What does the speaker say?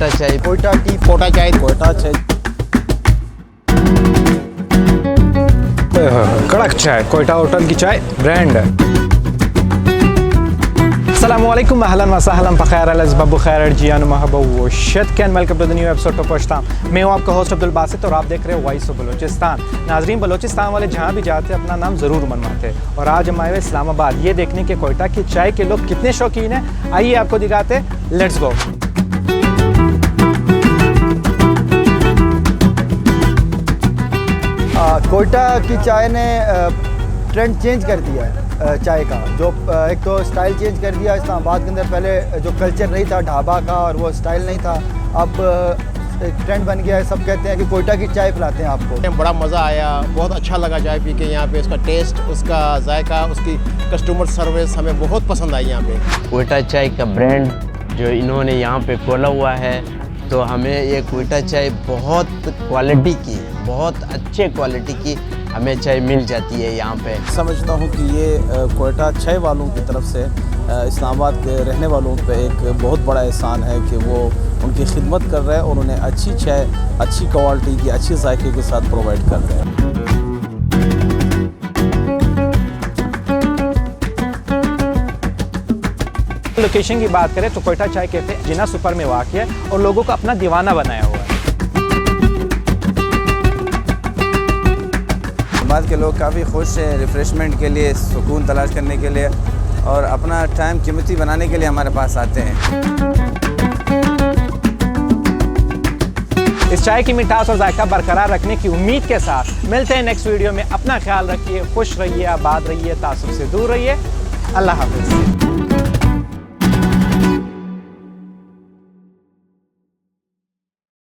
कोयटा चाय, कोयटा टी, कोटा चाय, कोयटा चाय, कड़क चाय, कोयटा होटल की चाय ब्रांड है। अस्सलामुअलैकुम, अहलन व सहलन बखैर अलज़बा बखैर जियान महबा व शतकन। Welcome to the new episode of Pashto. मैं हूँ आपका होस्ट अब्दुल बासित और आप देख रहे हो वॉइस ऑफ बलोचिस्तान। नाजरीन, बलोचिस्तान वाले जहाँ भी जाते हैं अपना नाम ज़रूर मनवाते हैं और आज हम आए हुए इस्लामाबाद ये देखने के कोयटा की चाय के लोग कितने शौकीन हैं। आइए आपको दिखाते हैं, लेट्स गो। कोयटा की चाय ने ट्रेंड चेंज कर दिया है चाय का। जो एक तो स्टाइल चेंज कर दिया इस्लामाबाद के अंदर। पहले जो कल्चर नहीं था ढाबा का और वो स्टाइल नहीं था, अब एक ट्रेंड बन गया है। सब कहते हैं कि कोयटा की चाय पिलाते हैं आपको। बड़ा मज़ा आया, बहुत अच्छा लगा चाय पी के। यहाँ पे उसका टेस्ट, उसका जायका, उसकी कस्टमर सर्विस हमें बहुत पसंद आई यहाँ पे। कोयटा चाय का ब्रांड जो इन्होंने यहाँ पे खोला हुआ है, तो हमें ये कोयटा चाय बहुत क्वालिटी की, बहुत अच्छे क्वालिटी की हमें चाय मिल जाती है यहाँ पे। समझता हूँ कि ये कोयटा चाय वालों की तरफ से इस्लामाबाद के रहने वालों पे एक बहुत बड़ा एहसान है कि वो उनकी खिदमत कर रहे हैं और उन्हें अच्छी चाय, अच्छी क्वालिटी की, अच्छी जायके के साथ प्रोवाइड कर रहे हैं। लोकेशन की बात करें तो कोयटा चाय कैफे जिना सुपर में वाक़ है और लोगों को अपना दीवाना बनाया हुआ है। बाद के लोग काफ़ी खुश हैं रिफ़्रेशमेंट के लिए, सुकून तलाश करने के लिए और अपना टाइम कीमती बनाने के लिए हमारे पास आते हैं। इस चाय की मिठास और जायका बरकरार रखने की उम्मीद के साथ मिलते हैं नेक्स्ट वीडियो में। अपना ख्याल रखिए, खुश रहिए, आबाद रहिए, तासुब से दूर रहिए। अल्लाह हाफ़िज़।